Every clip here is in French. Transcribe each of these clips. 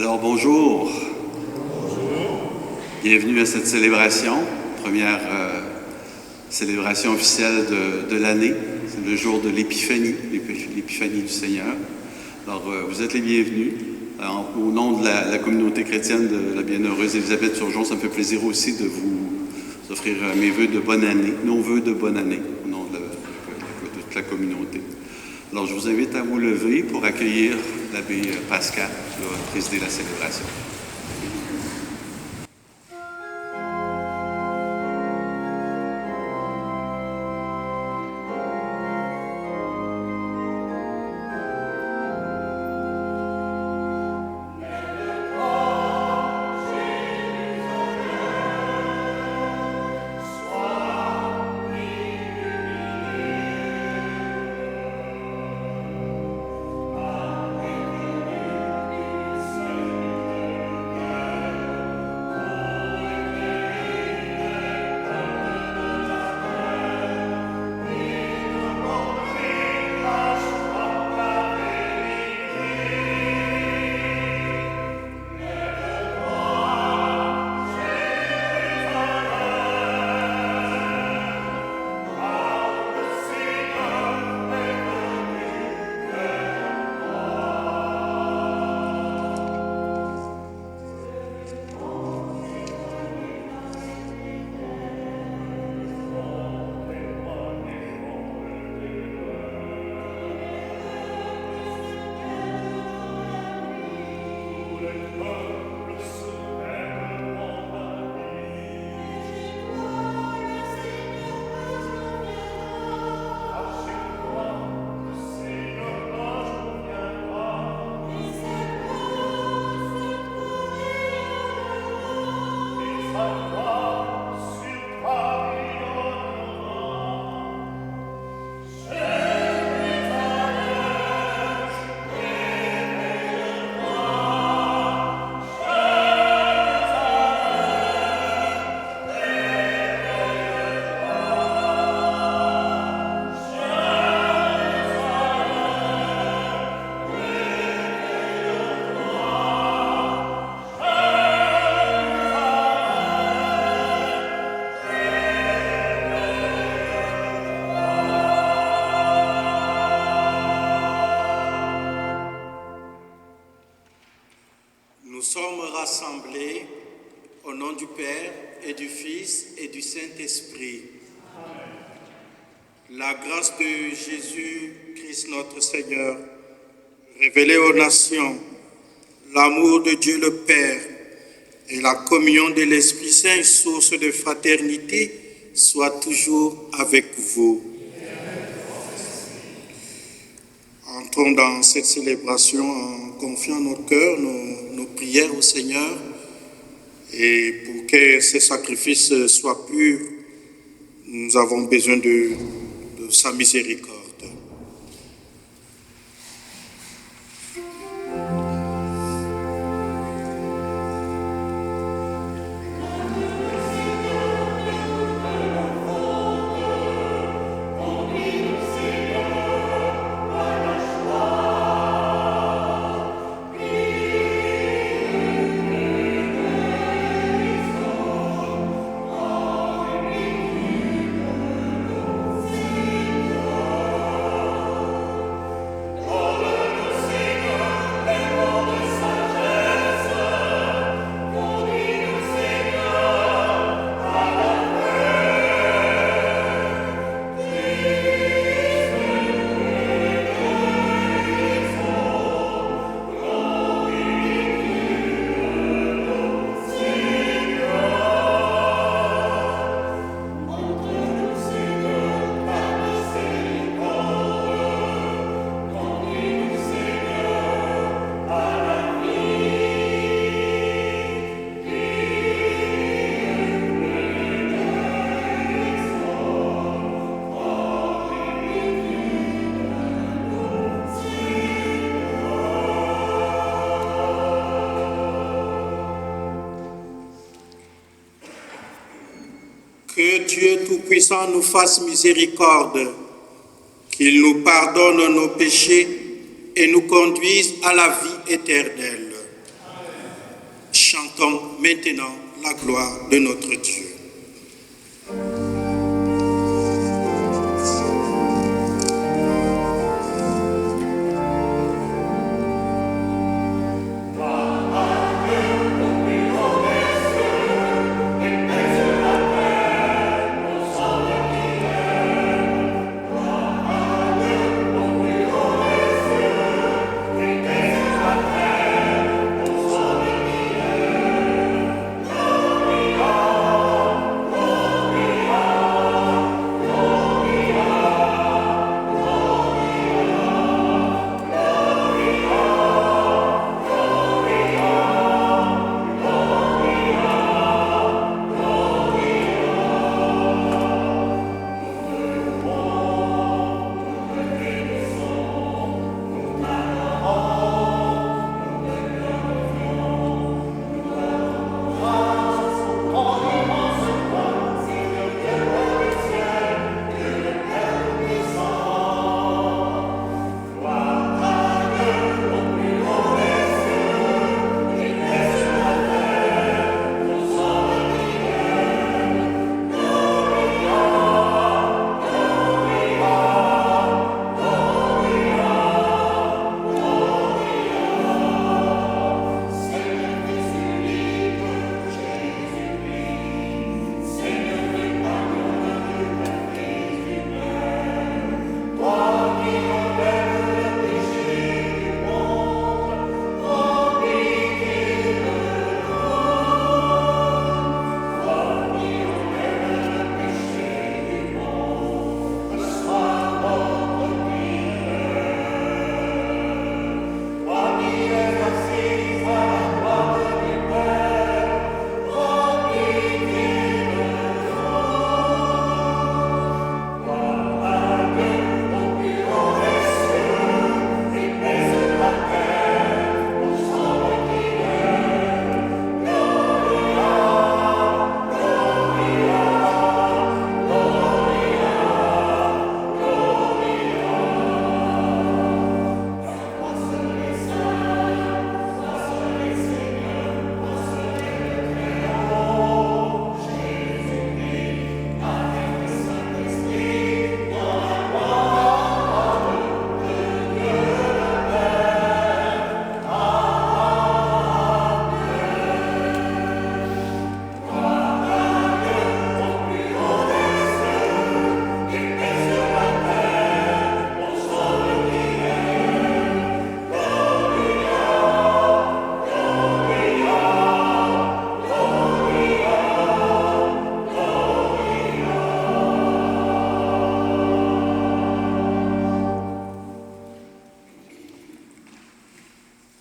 Alors bonjour. Bienvenue à cette célébration, première célébration officielle de l'année. C'est le jour de l'Épiphanie, l'Épiphanie du Seigneur. Alors vous êtes les bienvenus. Alors, au nom de la communauté chrétienne de la bienheureuse Élisabeth Turgeon, ça me fait plaisir aussi de vous offrir mes vœux de bonne année, nos vœux de bonne année, au nom de toute la communauté. Alors, je vous invite à vous lever pour accueillir l'abbé Pascal qui va présider la célébration. Nous sommes rassemblés au nom du Père et du Fils et du Saint-Esprit. La grâce de Jésus-Christ notre Seigneur, révélée aux nations, l'amour de Dieu le Père et la communion de l'Esprit Saint, source de fraternité, soit toujours avec vous. Entrons dans cette célébration en confiant nos cœurs, nos prières au Seigneur, et pour que ces sacrifices soient purs, nous avons besoin de sa miséricorde. Que Dieu Tout-Puissant nous fasse miséricorde, qu'il nous pardonne nos péchés et nous conduise à la vie éternelle. Amen. Chantons maintenant la gloire de notre Dieu.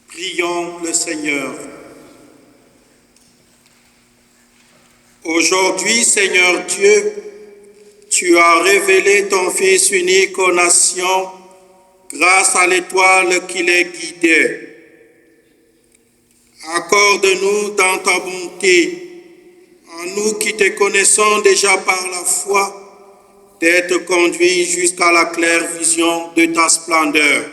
Prions le Seigneur. Aujourd'hui, Seigneur Dieu, tu as révélé ton Fils unique aux nations grâce à l'étoile qui les guidait. Accorde-nous dans ta bonté, en nous qui te connaissons déjà par la foi, d'être conduits jusqu'à la claire vision de ta splendeur.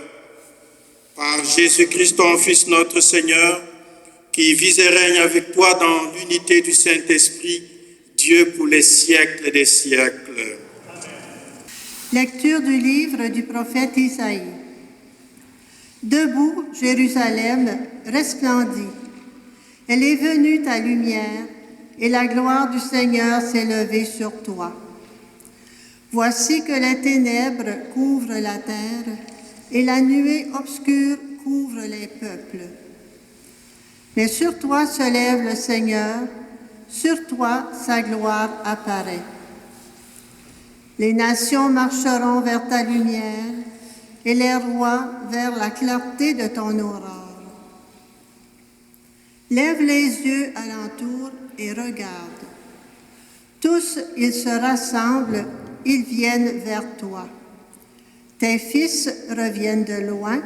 Par Jésus-Christ, ton Fils, notre Seigneur, qui vit et règne avec toi dans l'unité du Saint-Esprit, Dieu pour les siècles des siècles. Lecture du livre du prophète Isaïe. Debout, Jérusalem resplendit. Elle est venue ta lumière, et la gloire du Seigneur s'est levée sur toi. Voici que les ténèbres couvrent la terre, et la nuée obscure couvre les peuples. Mais sur toi se lève le Seigneur, sur toi sa gloire apparaît. Les nations marcheront vers ta lumière, et les rois vers la clarté de ton aurore. Lève les yeux alentour et regarde. Tous ils se rassemblent, ils viennent vers toi. Tes fils reviennent de loin,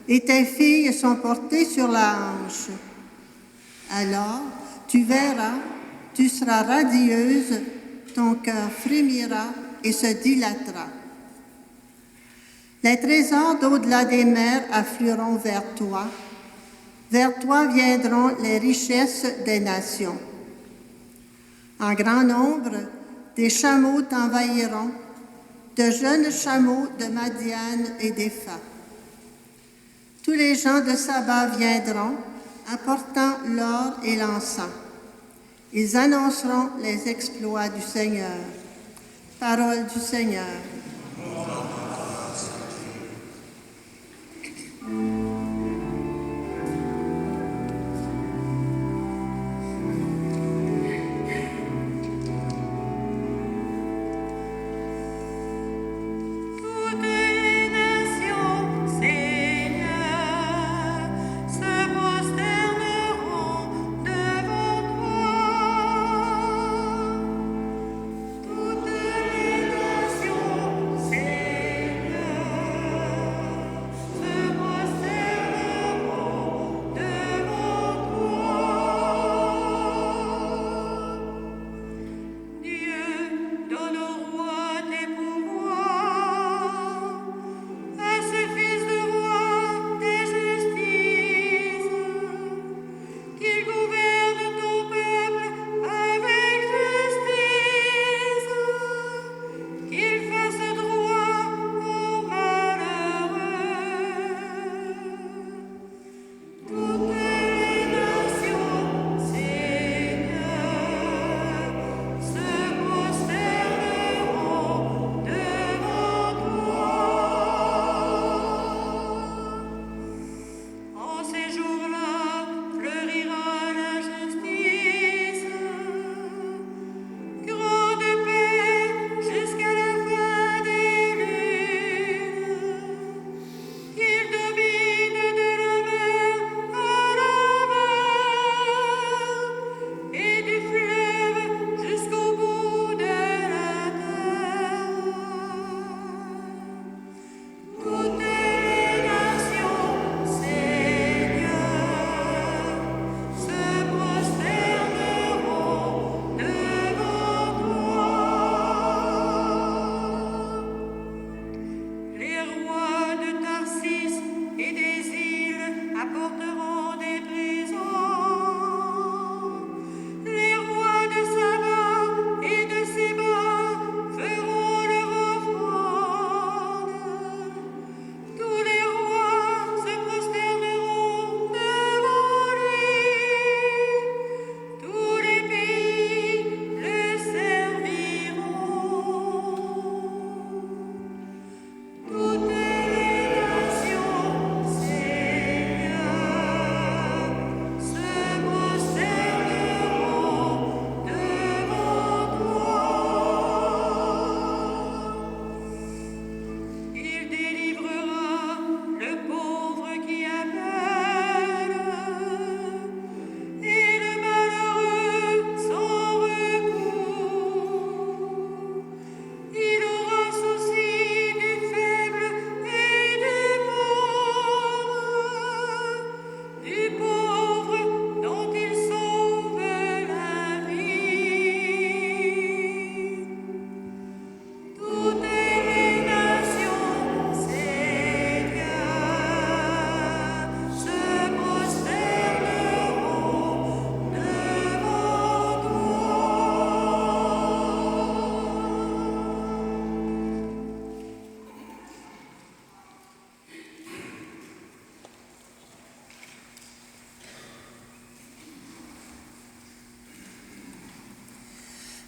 et tes filles sont portées sur la hanche. Alors, tu verras, tu seras radieuse, ton cœur frémira et se dilatera. Les trésors d'au-delà des mers afflueront vers toi Vers toi viendront les richesses des nations. En grand nombre, des chameaux t'envahiront, de jeunes chameaux de Madiane et d'Épha. Tous les gens de Saba viendront, apportant l'or et l'encens. Ils annonceront les exploits du Seigneur. Parole du Seigneur.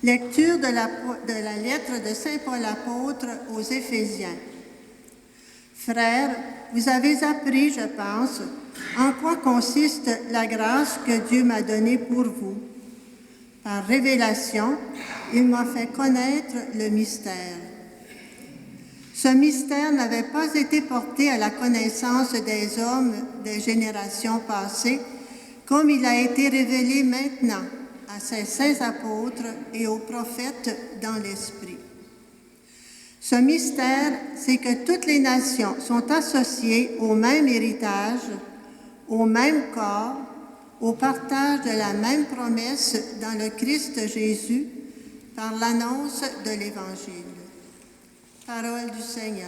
Lecture de la lettre de Saint Paul apôtre aux Éphésiens. Frères, vous avez appris, je pense, en quoi consiste la grâce que Dieu m'a donnée pour vous. Par révélation, il m'a fait connaître le mystère. Ce mystère n'avait pas été porté à la connaissance des hommes des générations passées, comme il a été révélé maintenant à ses saints apôtres et aux prophètes dans l'Esprit. Ce mystère, c'est que toutes les nations sont associées au même héritage, au même corps, au partage de la même promesse dans le Christ Jésus par l'annonce de l'Évangile. Parole du Seigneur.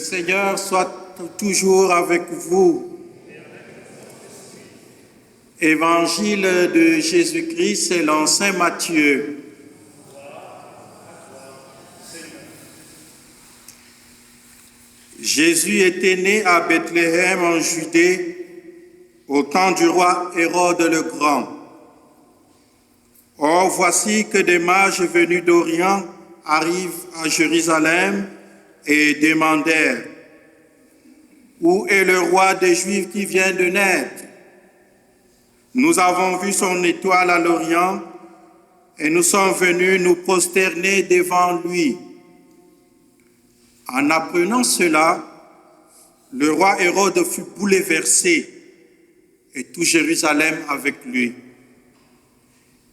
Seigneur soit toujours avec vous. Évangile de Jésus-Christ selon saint Matthieu. Jésus était né à Bethléem en Judée au temps du roi Hérode le Grand. Or, voici que des mages venus d'Orient arrivent à Jérusalem et demandèrent: où est le roi des Juifs qui vient de naître? Nous avons vu son étoile à l'Orient et nous sommes venus nous prosterner devant lui. En apprenant cela, le roi Hérode fut bouleversé et tout Jérusalem avec lui.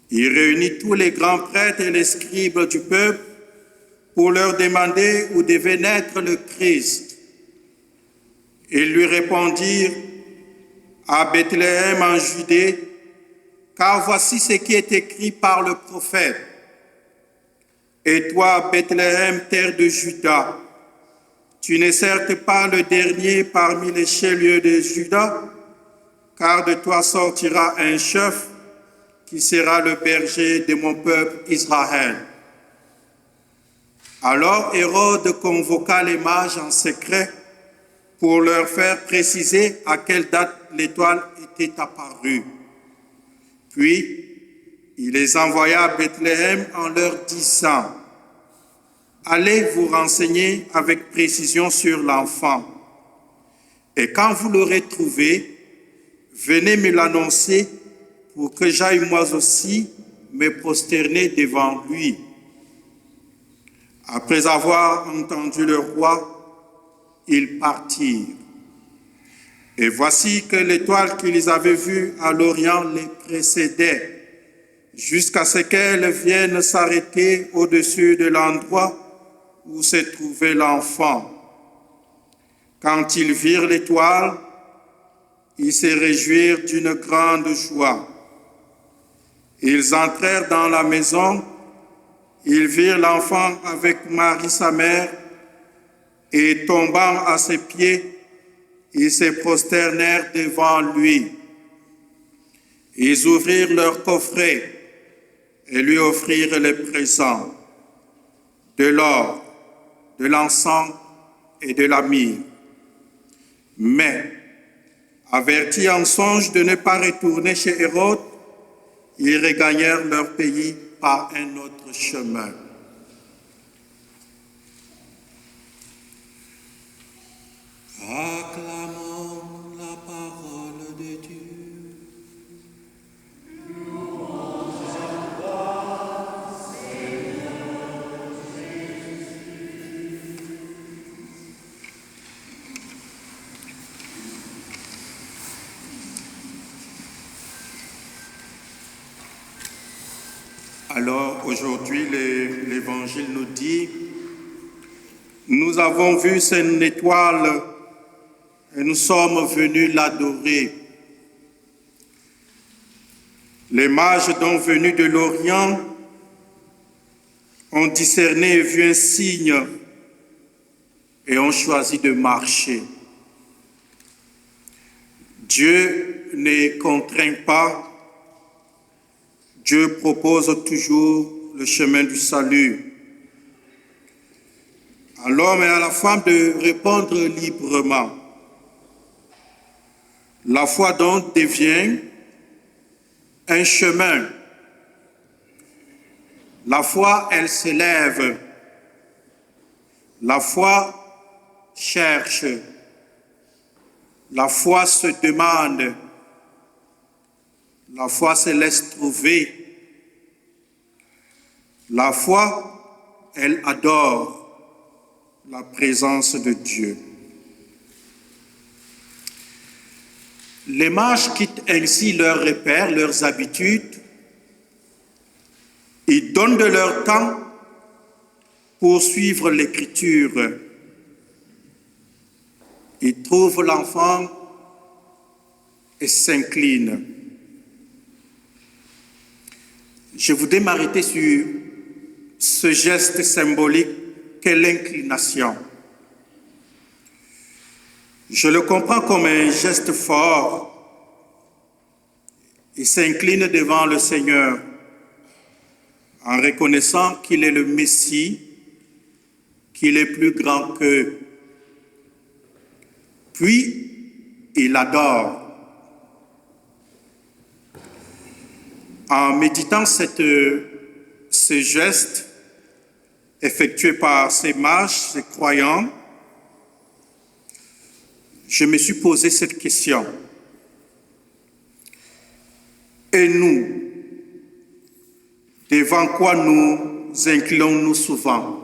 Il réunit tous les grands prêtres et les scribes du peuple pour leur demander où devait naître le Christ. Ils lui répondirent: à Bethléem en Judée, car voici ce qui est écrit par le prophète. Et toi, Bethléem, terre de Juda, tu n'es certes pas le dernier parmi les chefs-lieux de Juda, car de toi sortira un chef qui sera le berger de mon peuple Israël. Alors Hérode convoqua les mages en secret pour leur faire préciser à quelle date l'étoile était apparue. Puis, il les envoya à Bethléem en leur disant: allez vous renseigner avec précision sur l'enfant. Et quand vous l'aurez trouvé, venez me l'annoncer pour que j'aille moi aussi me prosterner devant lui. Après avoir entendu le roi, ils partirent. Et voici que l'étoile qu'ils avaient vue à l'Orient les précédait, jusqu'à ce qu'elle vienne s'arrêter au-dessus de l'endroit où se trouvait l'enfant. Quand ils virent l'étoile, ils se réjouirent d'une grande joie. Ils entrèrent dans la maison, ils virent l'enfant avec Marie sa mère, et tombant à ses pieds, ils se prosternèrent devant lui. Ils ouvrirent leur coffret et lui offrirent les présents: de l'or, de l'encens et de la myrrhe. Mais, avertis en songe de ne pas retourner chez Hérode, ils regagnèrent leur pays par un autre chemin. Acclamons la parole de Dieu. Alors aujourd'hui, l'Évangile nous dit: nous avons vu cette étoile et nous sommes venus l'adorer. Les mages donc venus de l'Orient ont discerné et vu un signe et ont choisi de marcher. Dieu ne contraint pas, Dieu propose toujours le chemin du salut. À l'homme et à la femme de répondre librement. La foi donc devient un chemin. La foi, elle s'élève. La foi cherche. La foi se demande. La foi se laisse trouver. La foi, elle adore la présence de Dieu. Les mages quittent ainsi leurs repères, leurs habitudes. Ils donnent de leur temps pour suivre l'Écriture. Ils trouvent l'enfant et s'inclinent. Je voudrais m'arrêter sur ce geste symbolique qu'est l'inclination. Je le comprends comme un geste fort. Il s'incline devant le Seigneur en reconnaissant qu'il est le Messie, qu'il est plus grand qu'eux. Puis, il adore. En méditant ce geste effectué par ces mages, ces croyants, je me suis posé cette question. Et nous, devant quoi nous inclinons-nous souvent?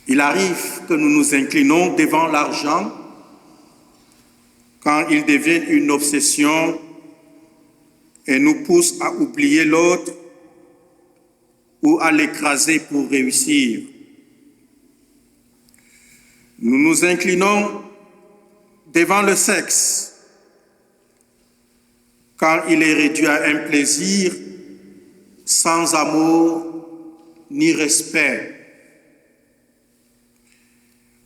Il arrive que nous nous inclinons devant l'argent quand il devient une obsession et nous pousse à oublier l'autre ou à l'écraser pour réussir. Nous nous inclinons devant le sexe quand il est réduit à un plaisir sans amour ni respect.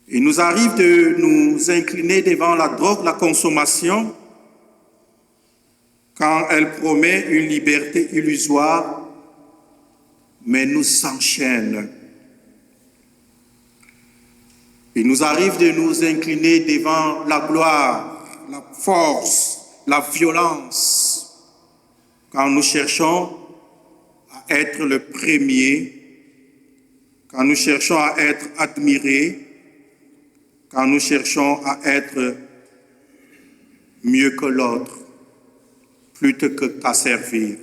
Il nous arrive de nous incliner devant la drogue, la consommation, quand elle promet une liberté illusoire, mais nous enchaîne. Il nous arrive de nous incliner devant la gloire, la force, la violence, quand nous cherchons à être le premier, quand nous cherchons à être admirés, quand nous cherchons à être mieux que l'autre, plutôt qu'à servir.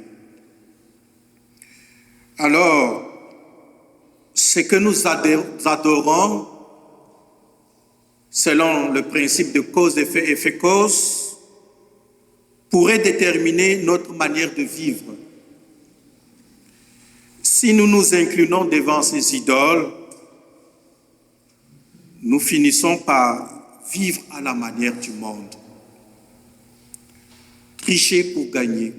Alors, ce que nous adorons, selon le principe de cause-effet, effet-cause, pourrait déterminer notre manière de vivre. Si nous nous inclinons devant ces idoles, nous finissons par vivre à la manière du monde. Tricher pour gagner,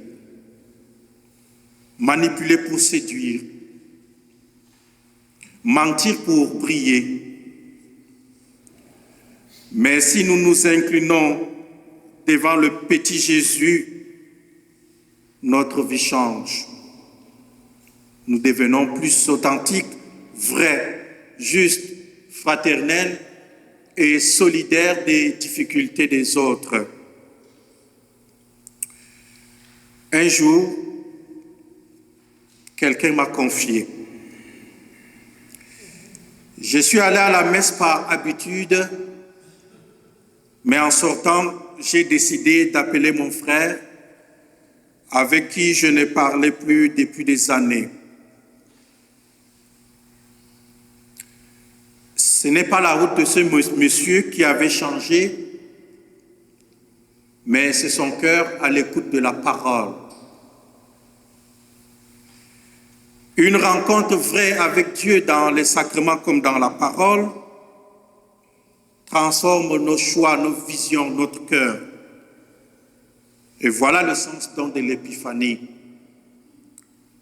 manipuler pour séduire, mentir pour briller. Mais si nous nous inclinons devant le petit Jésus, notre vie change. Nous devenons plus authentiques, vrais, justes, fraternels et solidaires des difficultés des autres. Un jour, quelqu'un m'a confié. Je suis allé à la messe par habitude, mais en sortant, j'ai décidé d'appeler mon frère, avec qui je ne parlais plus depuis des années. Ce n'est pas la route de ce monsieur qui avait changé, mais c'est son cœur à l'écoute de la parole. Une rencontre vraie avec Dieu dans les sacrements comme dans la parole transforme nos choix, nos visions, notre cœur. Et voilà le sens donc de l'épiphanie.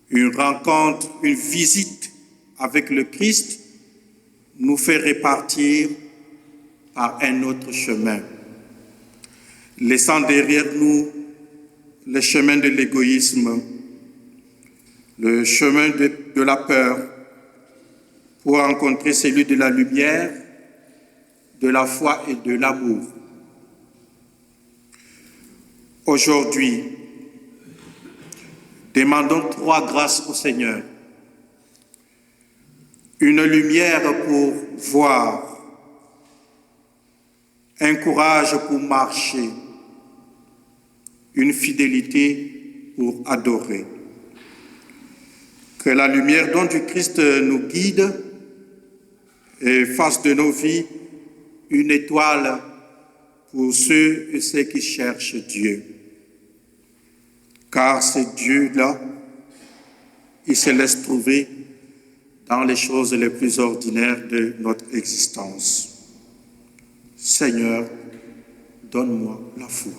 Une rencontre, une visite avec le Christ nous fait repartir par un autre chemin, laissant derrière nous le chemin de l'égoïsme, le chemin de la peur, pour rencontrer celui de la lumière, de la foi et de l'amour. Aujourd'hui, demandons 3 grâces au Seigneur. Une lumière pour voir, un courage pour marcher, une fidélité pour adorer. Que la lumière dont du Christ nous guide et fasse de nos vies une étoile pour ceux et celles qui cherchent Dieu. Car c'est Dieu-là, il se laisse trouver dans les choses les plus ordinaires de notre existence. Seigneur, donne-moi la foi.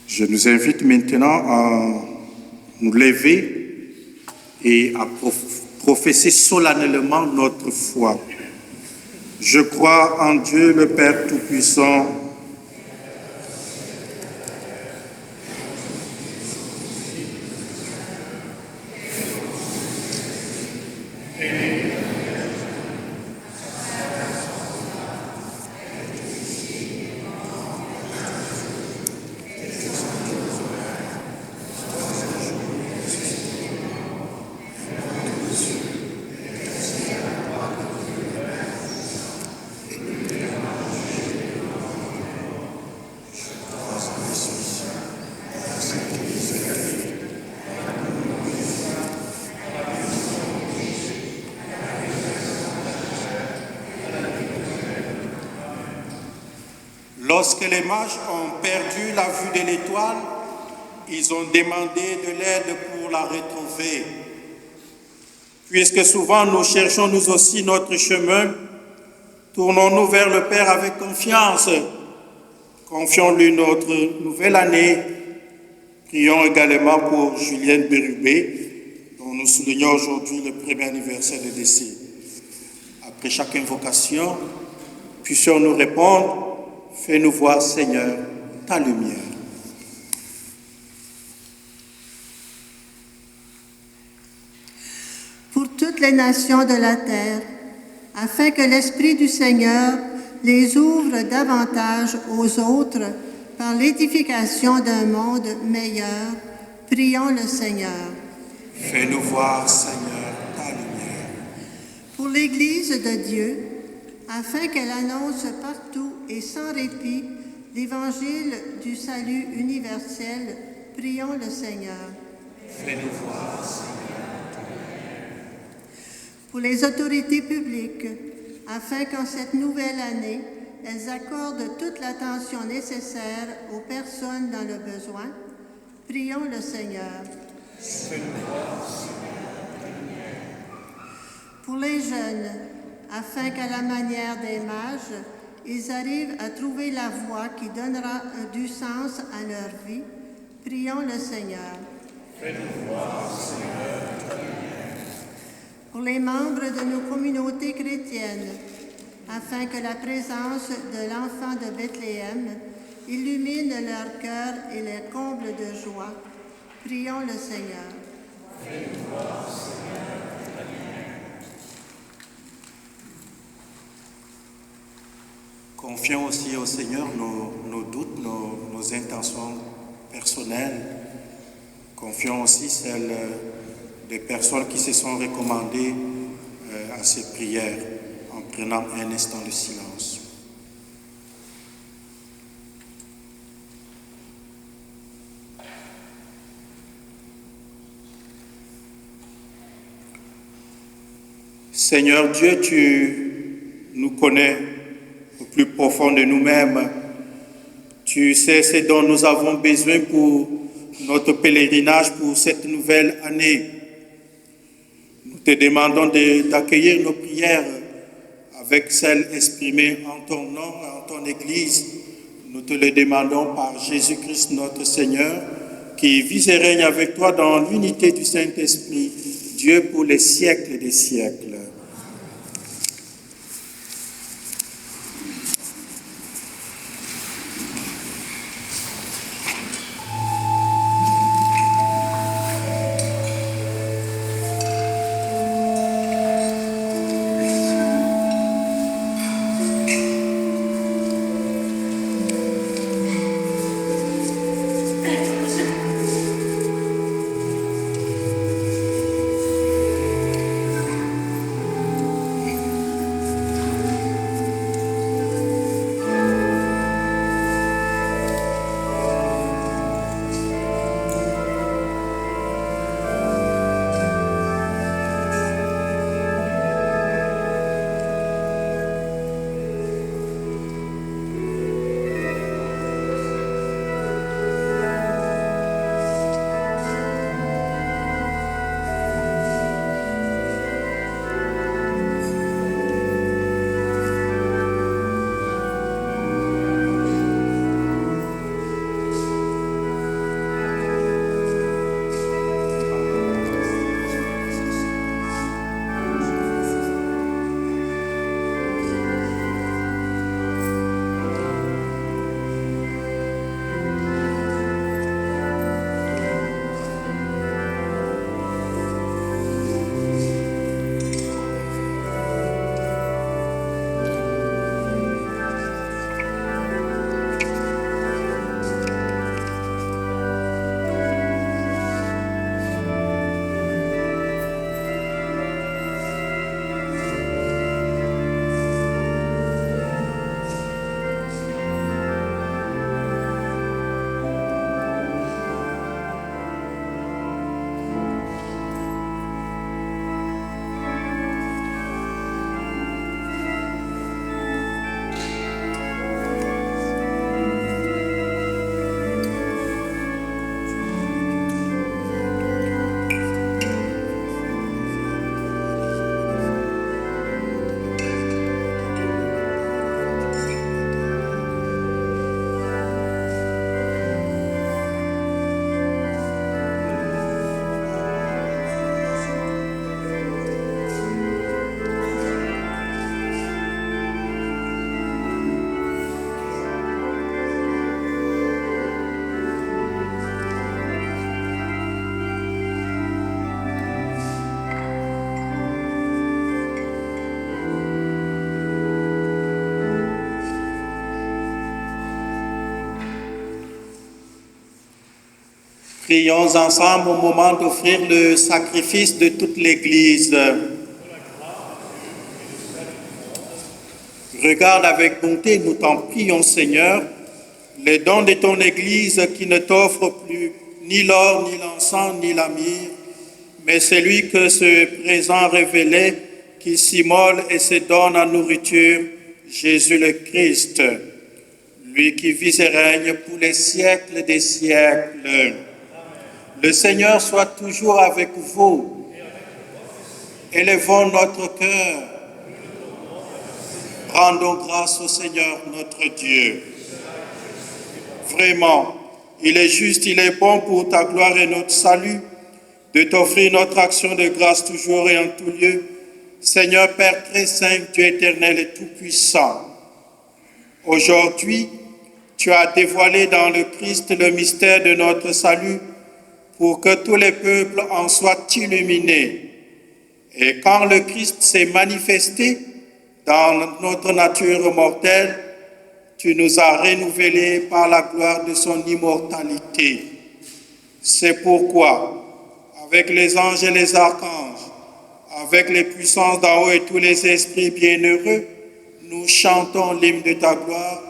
Je nous invite maintenant à nous lever et à professer solennellement notre foi. Je crois en Dieu le Père Tout-Puissant, Lorsque les mages ont perdu la vue de l'étoile, ils ont demandé de l'aide pour la retrouver. Puisque souvent nous cherchons nous aussi notre chemin, tournons-nous vers le Père avec confiance. Confions-lui notre nouvelle année. Prions également pour Julienne Bérubé, dont nous soulignons aujourd'hui le premier anniversaire de décès. Après chaque invocation, puissions-nous répondre: fais-nous voir, Seigneur, ta lumière. Pour toutes les nations de la terre, afin que l'Esprit du Seigneur les ouvre davantage aux autres par l'édification d'un monde meilleur, prions le Seigneur. Fais-nous voir, Seigneur, ta lumière. Pour l'Église de Dieu, afin qu'elle annonce partout et sans répit l'Évangile du salut universel, prions le Seigneur. Fais-nous voir, Seigneur. Pour les autorités publiques, afin qu'en cette nouvelle année, elles accordent toute l'attention nécessaire aux personnes dans le besoin, prions le Seigneur. Fais-nous voir, Seigneur. Pour les jeunes, afin qu'à la manière des mages, ils arrivent à trouver la voie qui donnera du sens à leur vie, prions le Seigneur. Fais-nous voir, Seigneur. Pour les membres de nos communautés chrétiennes, afin que la présence de l'enfant de Bethléem illumine leur cœur et les comble de joie, prions le Seigneur. Fais-nous voir, Seigneur. Confions aussi au Seigneur nos doutes, nos intentions personnelles. Confions aussi celles des personnes qui se sont recommandées à ces prières en prenant un instant de silence. Seigneur Dieu, tu nous connais au plus profond de nous-mêmes. Tu sais ce dont nous avons besoin pour notre pèlerinage, pour cette nouvelle année. Nous te demandons d'accueillir nos prières avec celles exprimées en ton nom et en ton Église. Nous te le demandons par Jésus-Christ notre Seigneur, qui vit et règne avec toi dans l'unité du Saint-Esprit, Dieu pour les siècles des siècles. Prions ensemble au moment d'offrir le sacrifice de toute l'Église. Regarde avec bonté, nous t'en prions, Seigneur, les dons de ton Église qui ne t'offre plus ni l'or, ni l'encens, ni la myrrhe, mais celui que ce présent révélait, qui s'immole et se donne en nourriture, Jésus le Christ, lui qui vit et règne pour les siècles des siècles. Le Seigneur soit toujours avec vous. Élevons notre cœur. Rendons grâce au Seigneur notre Dieu. Vraiment, il est juste, il est bon pour ta gloire et notre salut de t'offrir notre action de grâce toujours et en tout lieu. Seigneur Père très saint, Dieu éternel et tout-puissant. Aujourd'hui, tu as dévoilé dans le Christ le mystère de notre salut pour que tous les peuples en soient illuminés. Et quand le Christ s'est manifesté dans notre nature mortelle, tu nous as renouvelés par la gloire de son immortalité. C'est pourquoi, avec les anges et les archanges, avec les puissances d'en haut et tous les esprits bienheureux, nous chantons l'hymne de ta gloire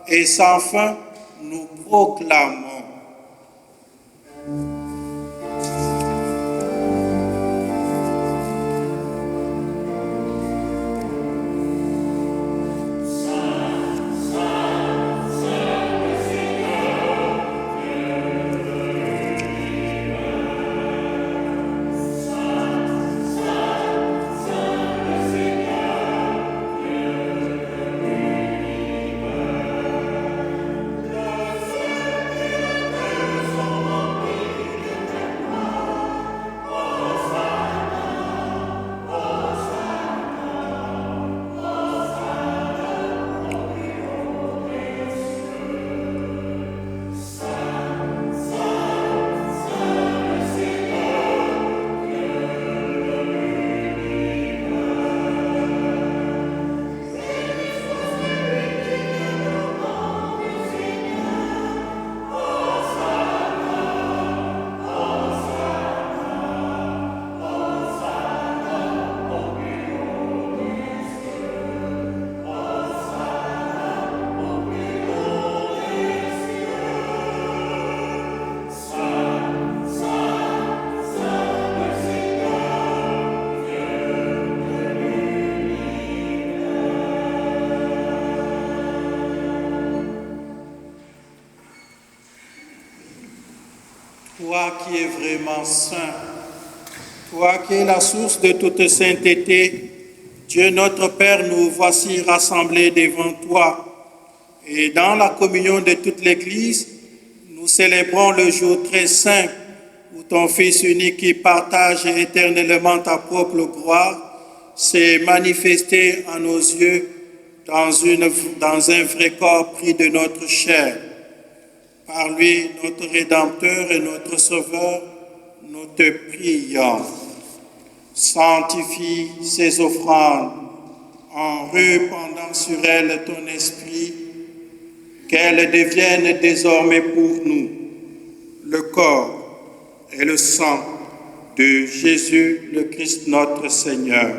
et sans fin, nous proclamons. Toi qui es vraiment saint, toi qui es la source de toute sainteté, Dieu notre Père, nous voici rassemblés devant toi. Et dans la communion de toute l'Église, nous célébrons le jour très saint où ton Fils unique qui partage éternellement ta propre gloire s'est manifesté à nos yeux dans un vrai corps pris de notre chair. Par lui, notre Rédempteur et notre Sauveur, nous te prions. Sanctifie ces offrandes en répandant sur elles ton esprit, qu'elles deviennent désormais pour nous le corps et le sang de Jésus le Christ notre Seigneur.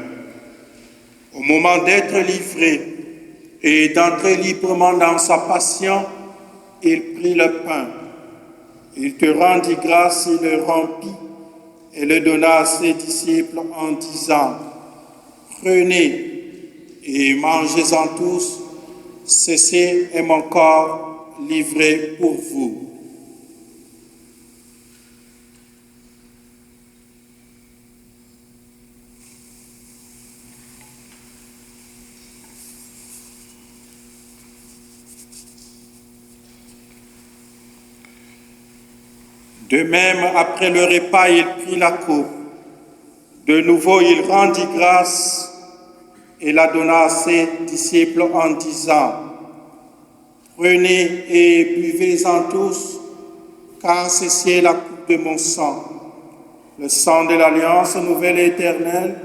Au moment d'être livré et d'entrer librement dans sa passion, il prit le pain, il te rendit grâce, il le rompit et le donna à ses disciples en disant, « Prenez et mangez-en tous, ceci est mon corps livré pour vous. » De même, après le repas, il prit la coupe. De nouveau, il rendit grâce et la donna à ses disciples en disant, « Prenez et buvez-en tous, car ceci est la coupe de mon sang, le sang de l'alliance nouvelle et éternelle,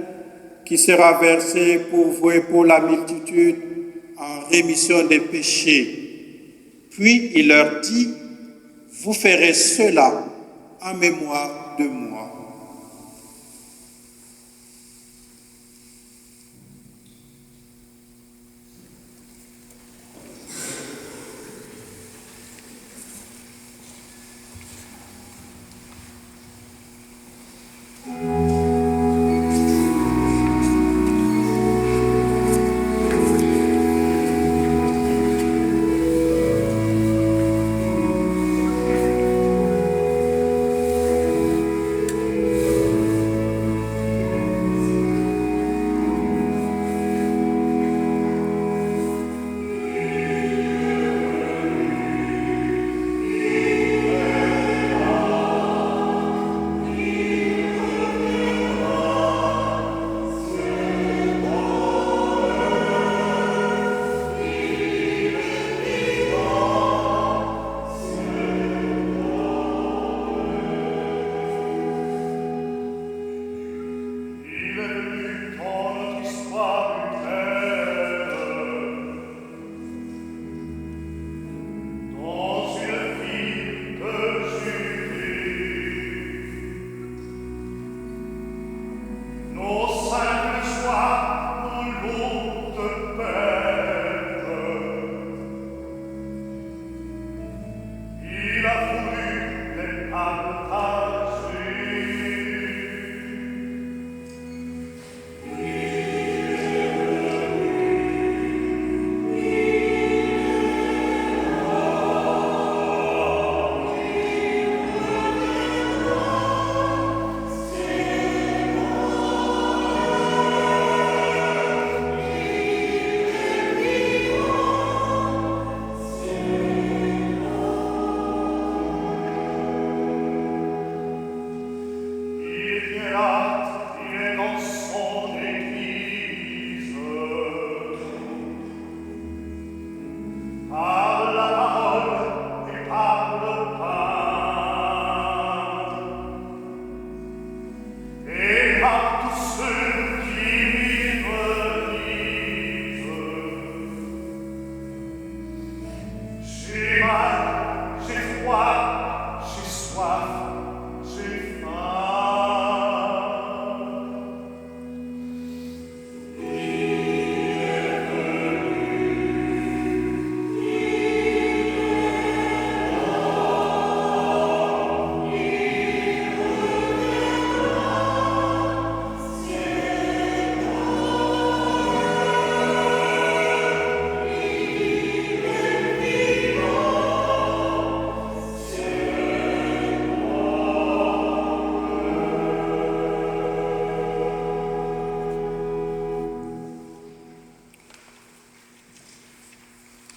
qui sera versé pour vous et pour la multitude en rémission des péchés. » Puis il leur dit, « Vous ferez cela en mémoire de moi.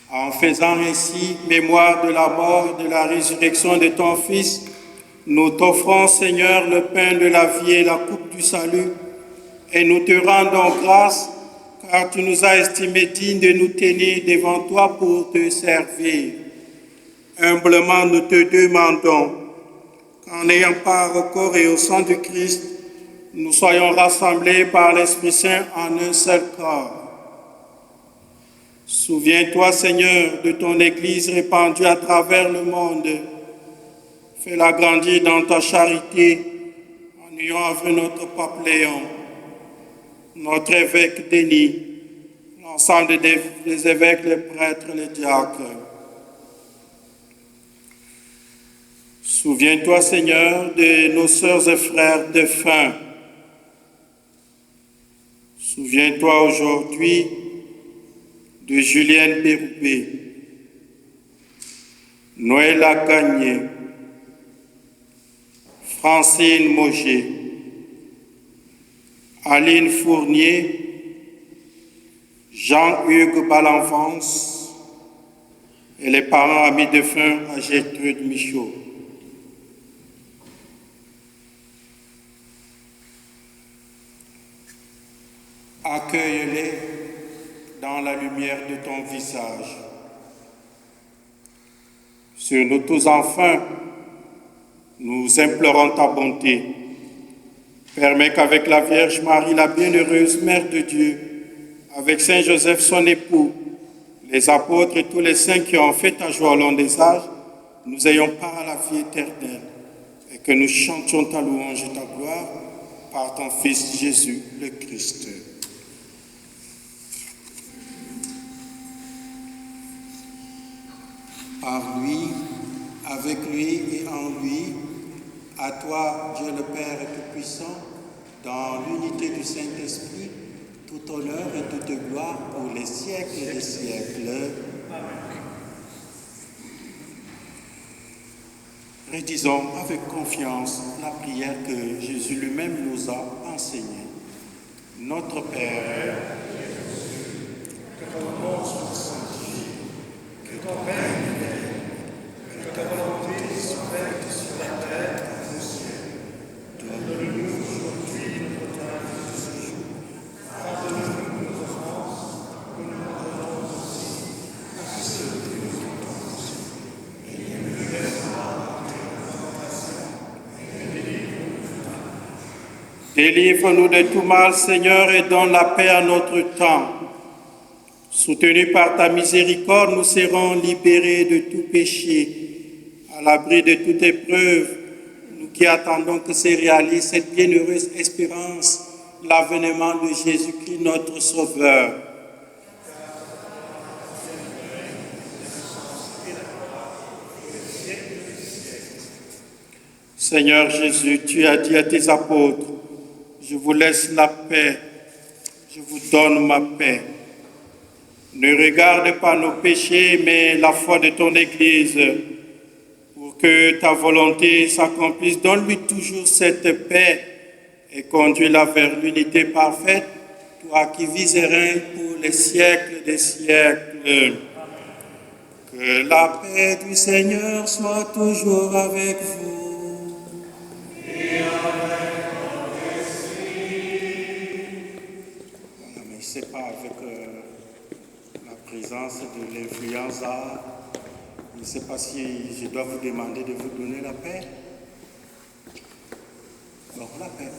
En faisant ainsi mémoire de la mort et de la résurrection de ton Fils, nous t'offrons, Seigneur, le pain de la vie et la coupe du salut, et nous te rendons grâce, car tu nous as estimés dignes de nous tenir devant toi pour te servir. Humblement, nous te demandons qu'en ayant part au corps et au sang du Christ, nous soyons rassemblés par l'Esprit Saint en un seul corps. Souviens-toi, Seigneur, de ton Église répandue à travers le monde. Fais-la grandir dans ta charité en union avec notre pape Léon, notre évêque Denis, l'ensemble des évêques, les prêtres, les diacres. Souviens-toi, Seigneur, de nos sœurs et frères défunts. Souviens-toi aujourd'hui de Julienne Béroubé, Noëlla Gagné, Francine Moget, Aline Fournier, Jean-Hugues Balenfance et les parents amis défunts à Gertrude Michaud. Accueille-les dans la lumière de ton visage. Sur nous tous enfin, nous implorons ta bonté. Permets qu'avec la Vierge Marie, la bienheureuse Mère de Dieu, avec Saint Joseph son époux, les apôtres et tous les saints qui ont fait ta joie au long des âges, nous ayons part à la vie éternelle et que nous chantions ta louange et ta gloire par ton Fils Jésus le Christ. Par lui, avec lui et en lui, à toi, Dieu le Père Tout-Puissant, dans l'unité du Saint-Esprit, tout honneur et toute gloire pour les siècles des siècles. Redisons avec confiance la prière que Jésus lui-même nous a enseignée. Notre Père, que ton nom soit sanctifié, que ton règne vienne, que ta volonté soit faite sur la terre comme au ciel. Donne-nous aujourd'hui notre pain de ce jour. Pardonne-nous nos offenses, comme nous pardonnons aussi à ceux qui nous ont offensés. Et ne nous laisse pas entrer en tentation, mais délivre-nous du mal. Délivre-nous de tout mal, Seigneur, et donne la paix à notre temps. Soutenus par ta miséricorde, nous serons libérés de tout péché, à l'abri de toute épreuve, nous qui attendons que se réalise cette bienheureuse espérance, l'avènement de Jésus-Christ, notre Sauveur. Seigneur Jésus, tu as dit à tes apôtres, je vous laisse la paix, je vous donne ma paix. Ne regarde pas nos péchés, mais la foi de ton Église. Pour que ta volonté s'accomplisse, donne-lui toujours cette paix et conduis-la vers l'unité parfaite, toi qui vis et règnes pour les siècles des siècles. Que la paix du Seigneur soit toujours avec vous. Et avec ton esprit. Non, mais c'est pas avec présence de l'influenza. Je ne sais pas si je dois vous demander de vous donner la paix. Donc la paix.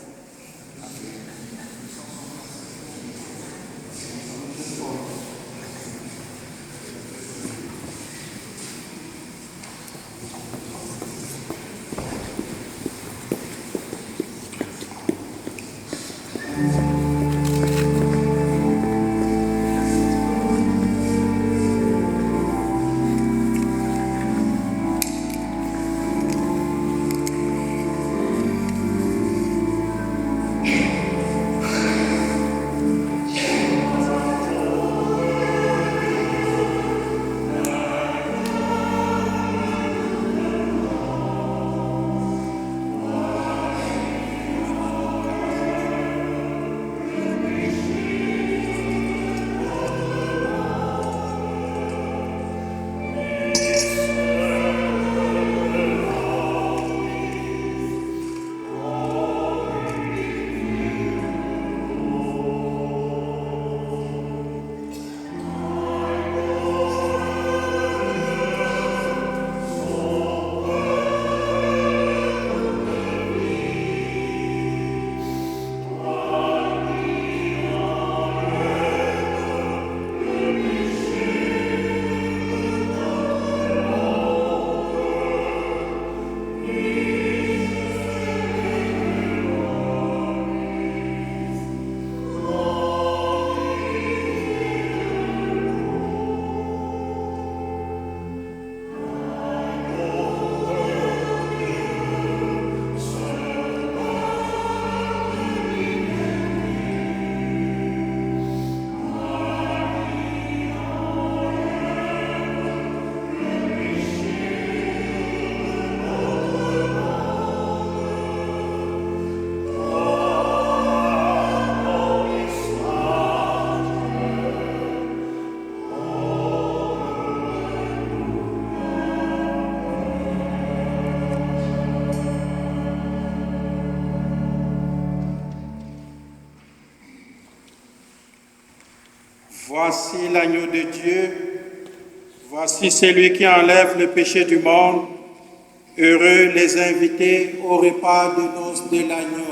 Voici l'agneau de Dieu, voici celui qui enlève le péché du monde. Heureux les invités au repas de noces de l'agneau.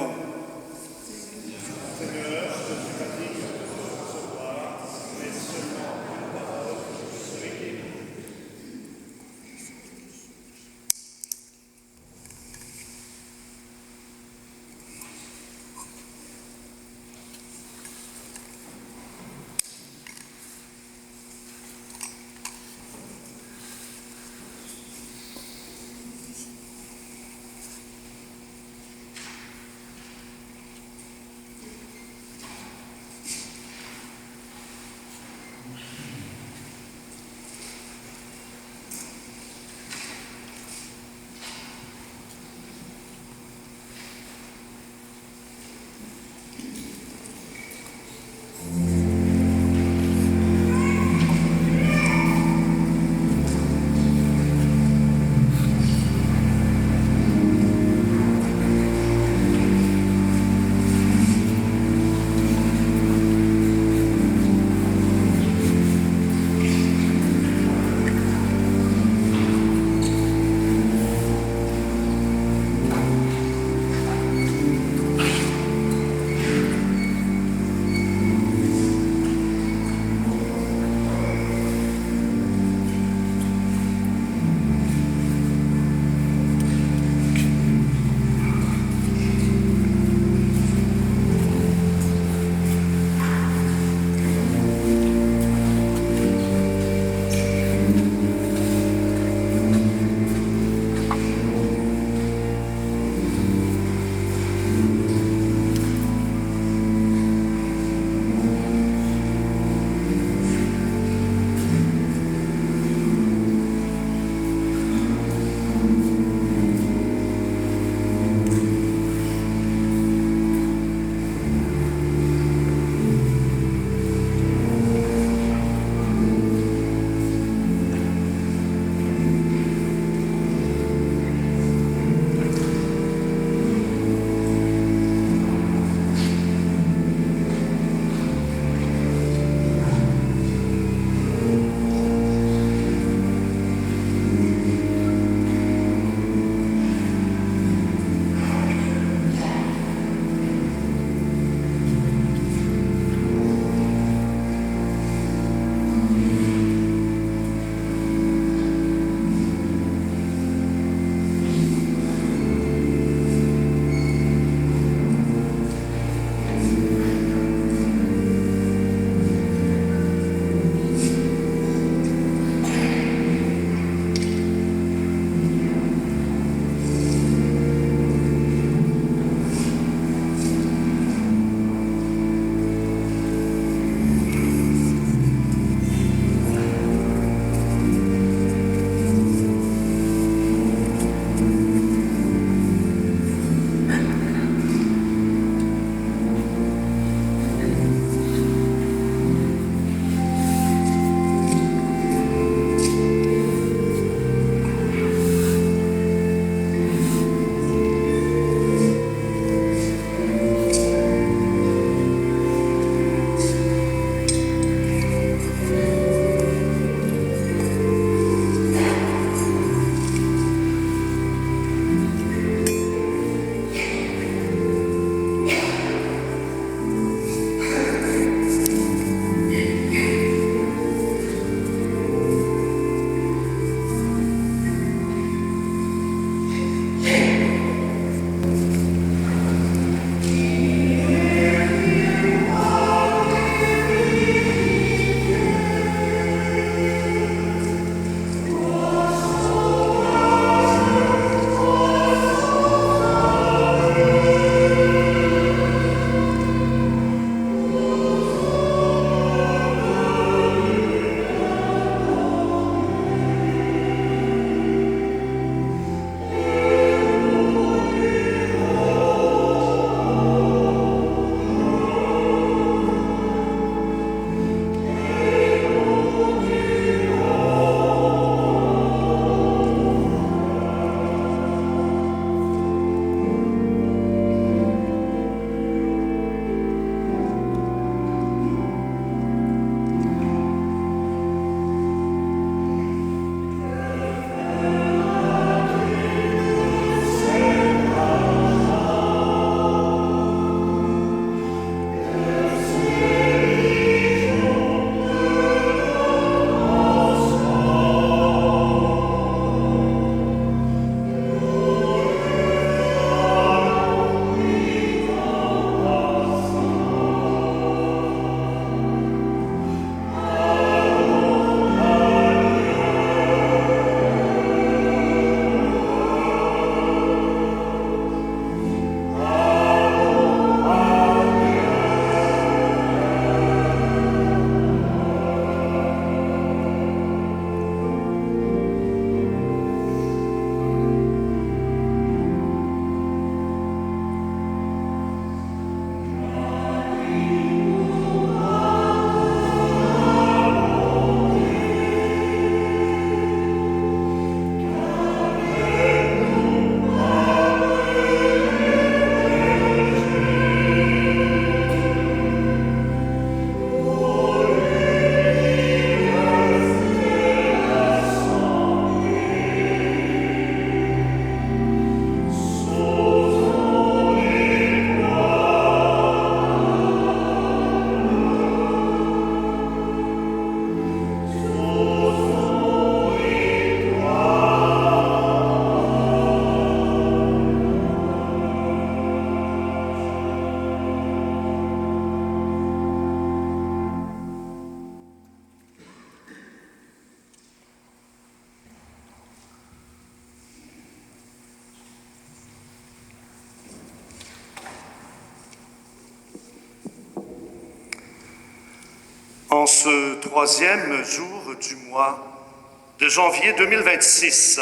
En ce troisième jour du mois de janvier 2026,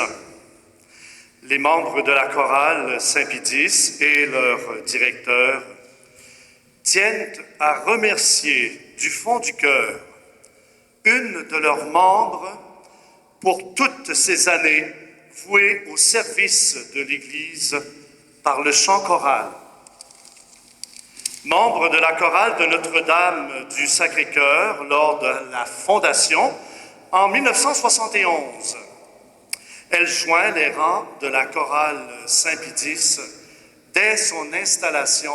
les membres de la chorale Saint-Pédis et leur directeur tiennent à remercier du fond du cœur une de leurs membres pour toutes ces années vouées au service de l'Église par le chant choral. Membre de la chorale de Notre-Dame du Sacré-Cœur lors de la fondation en 1971, elle joint les rangs de la chorale Saint-Pédis dès son installation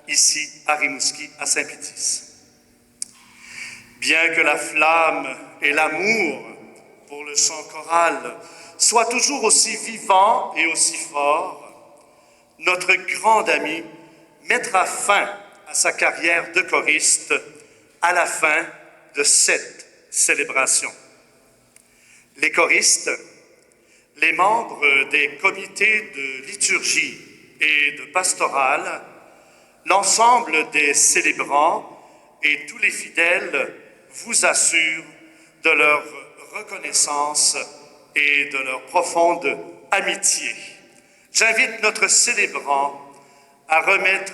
ici à Rimouski, à Saint-Pédis. Bien que la flamme et l'amour pour le chant choral soient toujours aussi vivants et aussi forts, notre grande amie mettra fin à sa carrière de choriste à la fin de cette célébration. Les choristes, les membres des comités de liturgie et de pastorale, l'ensemble des célébrants et tous les fidèles vous assurent de leur reconnaissance et de leur profonde amitié. J'invite notre célébrant à remettre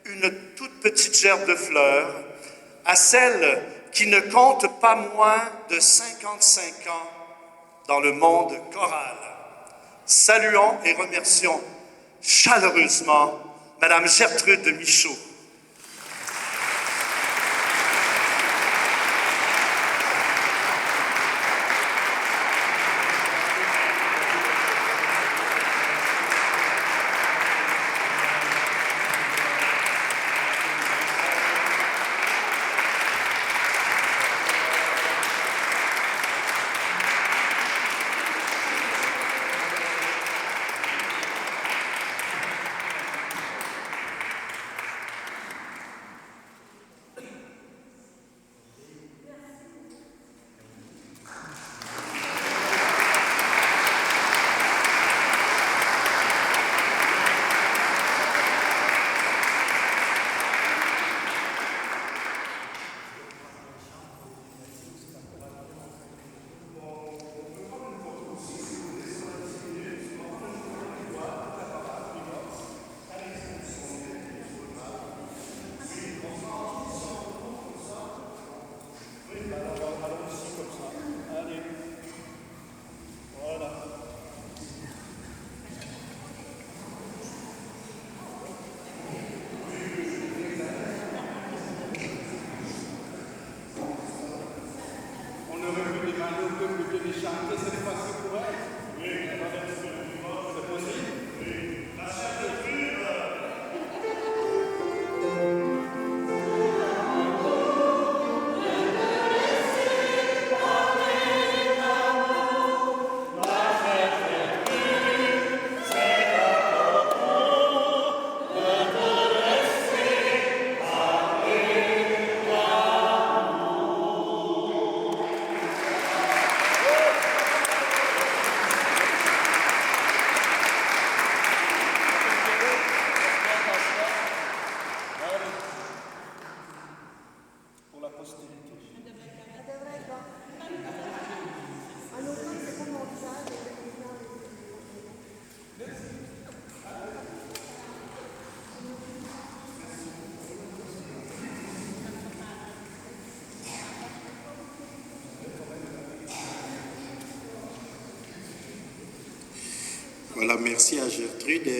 une toute petite gerbe de fleurs à celle qui ne compte pas moins de 55 ans dans le monde choral. Saluons et remercions chaleureusement Madame Gertrude Michaud. Voilà, merci à Gertrude.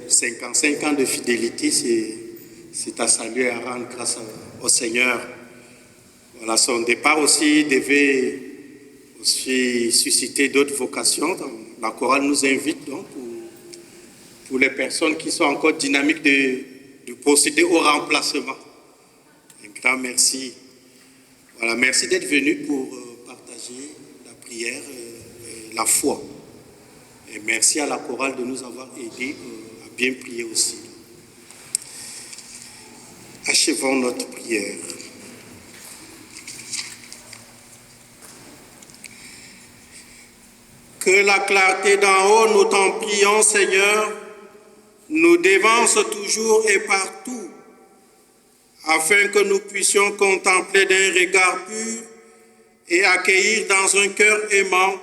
55 ans de fidélité, c'est à saluer, à rendre grâce au Seigneur. Voilà, son départ aussi devait aussi susciter d'autres vocations. La chorale nous invite donc pour les personnes qui sont encore dynamiques de procéder au remplacement. Un grand merci. Voilà, merci d'être venu pour partager la prière et la foi. Et merci à la chorale de nous avoir aidés à bien prier aussi. Achevons notre prière. Que la clarté d'en haut, nous t'en prions, Seigneur, nous dévance toujours et partout, afin que nous puissions contempler d'un regard pur et accueillir dans un cœur aimant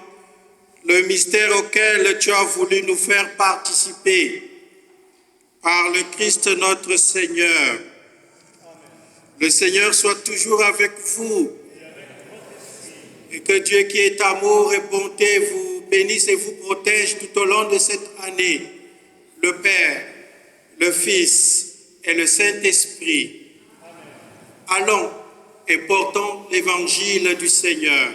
le mystère auquel tu as voulu nous faire participer par le Christ notre Seigneur. Le Seigneur soit toujours avec vous et que Dieu qui est amour et bonté vous bénisse et vous protège tout au long de cette année, le Père, le Fils et le Saint-Esprit. Allons et portons l'évangile du Seigneur.